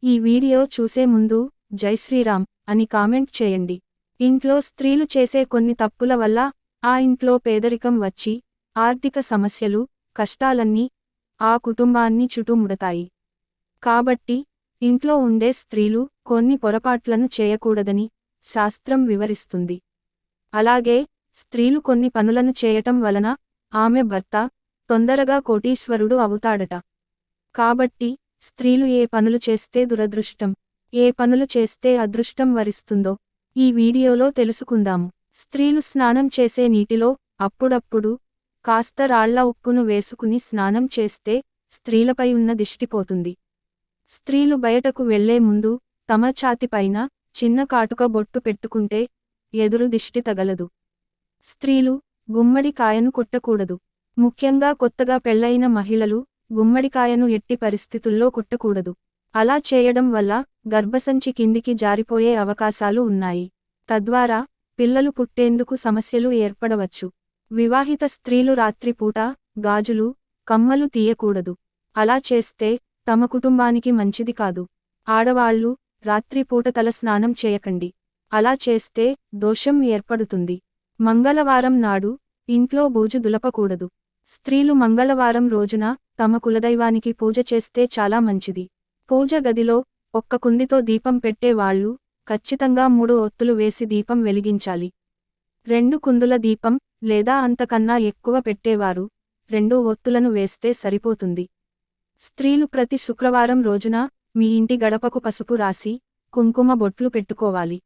ఈ వీడియో చూసే ముందు జై శ్రీరామ్ అని కామెంట్ చేయండి. ఇంట్లో స్త్రీలు చేసే కొన్ని తప్పుల వల్ల ఆ ఇంట్లో పేదరికం వచ్చి ఆర్థిక సమస్యలు, కష్టాలన్నీ ఆ కుటుంబాన్ని చుట్టుముడతాయి. కాబట్టి ఇంట్లో ఉండే స్త్రీలు కొన్ని పొరపాట్లను చేయకూడదని శాస్త్రం వివరిస్తుంది. అలాగే స్త్రీలు కొన్ని పనులను చేయటం వలన ఆమె భర్త తొందరగా కోటీశ్వరుడు అవుతాడట. కాబట్టి స్త్రీలు ఏ పనులు చేస్తే దురదృష్టం, ఏ పనులు చేస్తే అదృష్టం వరిస్తుందో ఈ వీడియోలో తెలుసుకుందాము. స్త్రీలు స్నానం చేసే నీటిలో అప్పుడప్పుడు కాస్త రాళ్ల ఉప్పును వేసుకుని స్నానం చేస్తే స్త్రీలపై ఉన్న దిష్టి పోతుంది. స్త్రీలు బయటకు వెళ్లే ముందు తమ ఛాతిపైన చిన్న కాటుక బొట్టు పెట్టుకుంటే ఎదురు దిష్టి తగలదు. స్త్రీలు గుమ్మడికాయను కొట్టకూడదు. ముఖ్యంగా కొత్తగా పెళ్లైన మహిళలు గుమ్మడికాయను ఎట్టి పరిస్థితుల్లో కొట్టకూడదు. అలా చేయడం వల్ల గర్భసంచి కిందికి జారిపోయే అవకాశాలు ఉన్నాయి. తద్వారా పిల్లలు పుట్టేందుకు సమస్యలు ఏర్పడవచ్చు. వివాహిత స్త్రీలు రాత్రిపూట గాజులు, కమ్మలు తీయకూడదు. అలా చేస్తే తమ కుటుంబానికి మంచిది కాదు. ఆడవాళ్లు రాత్రిపూట తల స్నానం చేయకండి. అలా చేస్తే దోషం ఏర్పడుతుంది. మంగళవారం నాడు ఇంట్లో బూజు దులపకూడదు. స్త్రీలు మంగళవారం రోజున తమ కులదైవానికి పూజ చేస్తే చాలా మంచిది. పూజ గదిలో ఒక్క కుందితో దీపం పెట్టే వాళ్ళు ఖచ్చితంగా 3 ఒత్తులు వేసి దీపం వెలిగించాలి. 2 కుందుల దీపం లేదా అంతకన్నా ఎక్కువ పెట్టేవారు 2 ఒత్తులను వేస్తే సరిపోతుంది. స్త్రీలు ప్రతి శుక్రవారం రోజున మీ ఇంటి గడపకు పసుపు రాసి కుంకుమ బొట్లు పెట్టుకోవాలి.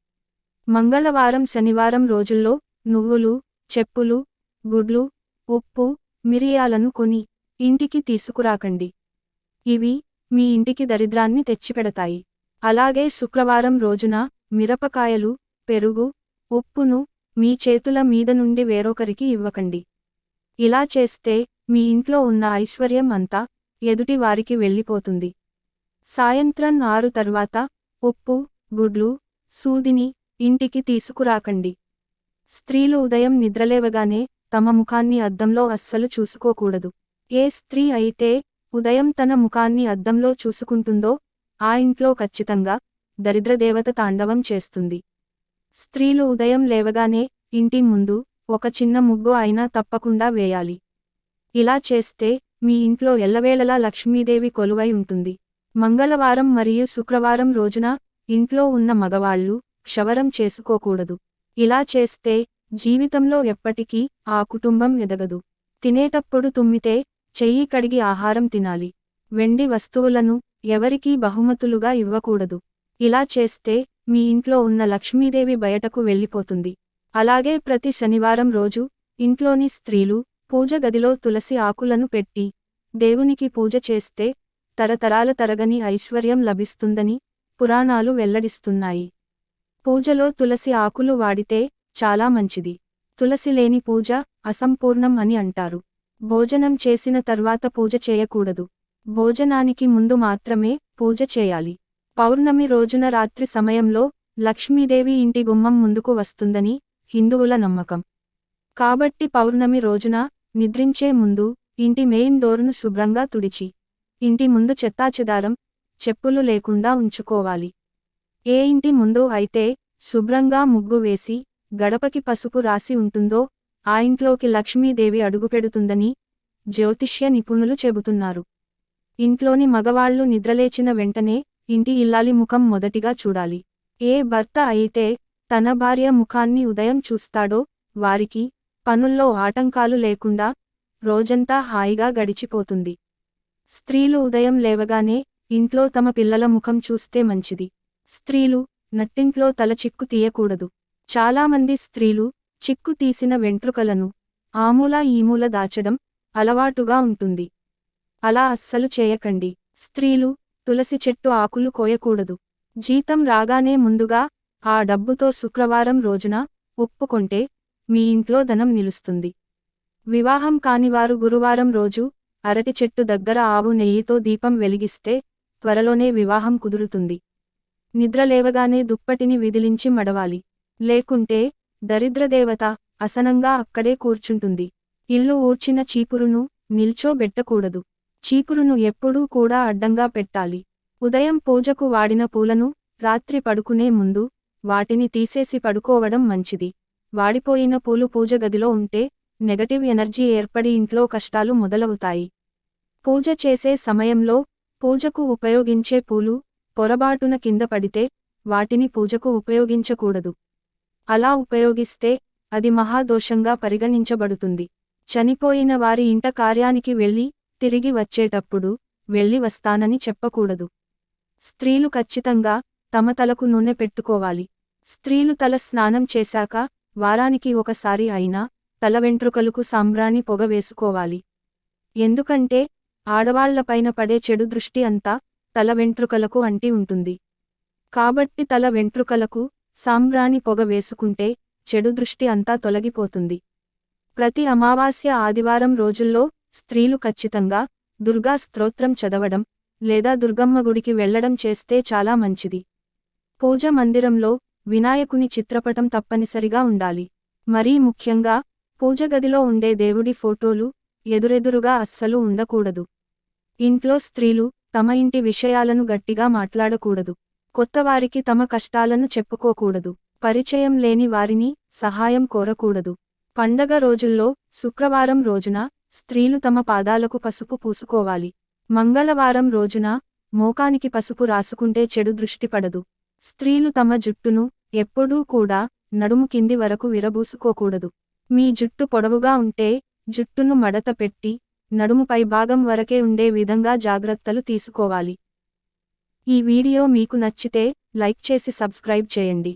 మంగళవారం, శనివారం రోజుల్లో నువ్వులు, చెప్పులు, గుడ్లు, ఉప్పు, మిరియాలను కొని ఇంటికి తీసుకురాకండి. ఇవి మీ ఇంటికి దరిద్రాన్ని తెచ్చిపెడతాయి. అలాగే శుక్రవారం రోజున మిరపకాయలు, పెరుగు, ఉప్పును మీ చేతుల మీద నుండి వేరొకరికి ఇవ్వకండి. ఇలా చేస్తే మీ ఇంట్లో ఉన్న ఐశ్వర్యం అంతా ఎదుటి వారికి వెళ్ళిపోతుంది. సాయంత్రం 6 తర్వాత ఉప్పు, గుడ్లు, సూదిని ఇంటికి తీసుకురాకండి. స్త్రీలు ఉదయం నిద్రలేవగానే తమ ముఖాన్ని అద్దంలో అస్సలు చూసుకోకూడదు. ఏ స్త్రీ అయితే ఉదయం తన ముఖాన్ని అద్దంలో చూసుకుంటుందో ఆ ఇంట్లో ఖచ్చితంగా దరిద్రదేవత తాండవం చేస్తుంది. స్త్రీలు ఉదయం లేవగానే ఇంటి ముందు ఒక చిన్న ముగ్గు అయినా తప్పకుండా వేయాలి. ఇలా చేస్తే మీ ఇంట్లో ఎల్లవేళలా లక్ష్మీదేవి కొలువై ఉంటుంది. మంగళవారం మరియు శుక్రవారం రోజున ఇంట్లో ఉన్న మగవాళ్లు క్షవరం చేసుకోకూడదు. ఇలా చేస్తే జీవితంలో ఎప్పటికీ ఆ కుటుంబం ఎదగదు. తినేటప్పుడు తుమ్మితే చెయ్యి కడిగి ఆహారం తినాలి. వెండి వస్తువులను ఎవరికీ బహుమతులుగా ఇవ్వకూడదు. ఇలా చేస్తే మీ ఇంట్లో ఉన్న లక్ష్మీదేవి బయటకు వెళ్ళిపోతుంది. అలాగే ప్రతి శనివారం రోజు ఇంట్లోని స్త్రీలు పూజ గదిలో తులసి ఆకులను పెట్టి దేవునికి పూజ చేస్తే తరతరాల తరగని ఐశ్వర్యం లభిస్తుందని పురాణాలు వెల్లడిస్తున్నాయి. పూజలో తులసి ఆకులు వాడితే చాలా మంచిది. తులసి లేని పూజ అసంపూర్ణం అని అంటారు. భోజనం చేసిన తర్వాత పూజ చేయకూడదు. భోజనానికి ముందు మాత్రమే పూజ చేయాలి. పౌర్ణమి రోజున రాత్రి సమయంలో లక్ష్మీదేవి ఇంటి గుమ్మం ముందుకు వస్తుందని హిందువుల నమ్మకం. కాబట్టి పౌర్ణమి రోజున నిద్రించే ముందు ఇంటి మెయిన్ డోర్ను శుభ్రంగా తుడిచి ఇంటి ముందు చెత్తాచెదారం, చెప్పులు లేకుండా ఉంచుకోవాలి. ఏ ఇంటి ముందు అయితే శుభ్రంగా ముగ్గు వేసి గడపకి పసుపు రాసి ఉంటుందో ఆ ఇంట్లోకి లక్ష్మీదేవి అడుగుపెడుతుందని జ్యోతిష్య నిపుణులు చెబుతున్నారు. ఇంట్లోని మగవాళ్లు నిద్రలేచిన వెంటనే ఇంటి ఇల్లాలి ముఖం మొదటిగా చూడాలి. ఏ భర్త అయితే తన భార్య ముఖాన్ని ఉదయం చూస్తాడో వారికి పనుల్లో ఆటంకాలు లేకుండా రోజంతా హాయిగా గడిచిపోతుంది. స్త్రీలు ఉదయం లేవగానే ఇంట్లో తమ పిల్లల ముఖం చూస్తే మంచిది. స్త్రీలు నట్టింట్లో తల చిక్కు తీయకూడదు. చాలామంది స్త్రీలు చిక్కు తీసిన వెంట్రుకలను ఆమూల ఈమూల దాచడం అలవాటుగా ఉంటుంది. అలా అస్సలు చేయకండి. స్త్రీలు తులసి చెట్టు ఆకులు కోయకూడదు. జీతం రాగానే ముందుగా ఆ డబ్బుతో శుక్రవారం రోజున ఉప్పు కొంటే మీ ఇంట్లో ధనం నిలుస్తుంది. వివాహం కానివారు గురువారం రోజు అరటి చెట్టు దగ్గర ఆవు నెయ్యితో దీపం వెలిగిస్తే త్వరలోనే వివాహం కుదురుతుంది. నిద్రలేవగానే దుప్పటిని విదిలించి మడవాలి. లేకుంటే దరిద్రదేవత అసనంగా అక్కడే కూర్చుంటుంది. ఇల్లు ఊడ్చిన చీపురును నిల్చోబెట్టకూడదు. చీపురును ఎప్పుడూ కూడా అడ్డంగా పెట్టాలి. ఉదయం పూజకు వాడిన పూలను రాత్రి పడుకునే ముందు వాటిని తీసేసి పడుకోవడం మంచిది. వాడిపోయిన పూలు పూజ గదిలో ఉంటే నెగటివ్ ఎనర్జీ ఏర్పడి ఇంట్లో కష్టాలు మొదలవుతాయి. పూజ చేసే సమయంలో పూజకు ఉపయోగించే పూలు పొరబాటున కింద పడితే వాటిని పూజకు ఉపయోగించకూడదు. అలా ఉపయోగిస్తే అది మహాదోషంగా పరిగణించబడుతుంది. చనిపోయిన వారి ఇంట కార్యానికి వెళ్ళి తిరిగి వచ్చేటప్పుడు వెళ్ళి వస్తానని చెప్పకూడదు. స్త్రీలు ఖచ్చితంగా తమ తలకు నూనె పెట్టుకోవాలి. స్త్రీలు తల స్నానం చేశాక వారానికి ఒకసారి అయినా తల వెంట్రుకలకు సాంబ్రాణి పొగ వేసుకోవాలి. ఎందుకంటే ఆడవాళ్లపైన పడే చెడు దృష్టి అంతా తల వెంట్రుకలకు అంటి ఉంటుంది. కాబట్టి తల వెంట్రుకలకు సాంబ్రాణి పొగ వేసుకుంటే చెడు దృష్టి అంతా తొలగిపోతుంది. ప్రతి అమావాస్య ఆదివారం రోజుల్లో స్త్రీలు ఖచ్చితంగా దుర్గా స్తోత్రం చదవడం లేదా దుర్గమ్మ గుడికి వెళ్లడం చేస్తే చాలా మంచిది. పూజ మందిరంలో వినాయకుని చిత్రపటం తప్పనిసరిగా ఉండాలి. మరీ ముఖ్యంగా పూజ గదిలో ఉండే దేవుడి ఫోటోలు ఎదురెదురుగా అస్సలు ఉండకూడదు. ఇంట్లో స్త్రీలు తమ ఇంటి విషయాలను గట్టిగా మాట్లాడకూడదు. కొత్తవారికి తమ కష్టాలను చెప్పుకోకూడదు. పరిచయం లేని వారిని సహాయం కోరకూడదు. పండగ రోజుల్లో శుక్రవారం రోజున స్త్రీలు తమ పాదాలకు పసుపు పూసుకోవాలి. మంగళవారం రోజున మోకానికి పసుపు రాసుకుంటే చెడు దృష్టి పడదు. స్త్రీలు తమ జుట్టును ఎప్పుడూ కూడా నడుము కింది వరకు విరబూసుకోకూడదు. మీ జుట్టు పొడవుగా ఉంటే జుట్టును మడత పెట్టి నడుము పై భాగం వరకే ఉండే విధంగా జాగ్రత్తలు తీసుకోవాలి. ఈ వీడియో మీకు నచ్చితే లైక్ చేసి సబ్స్క్రైబ్ చేయండి.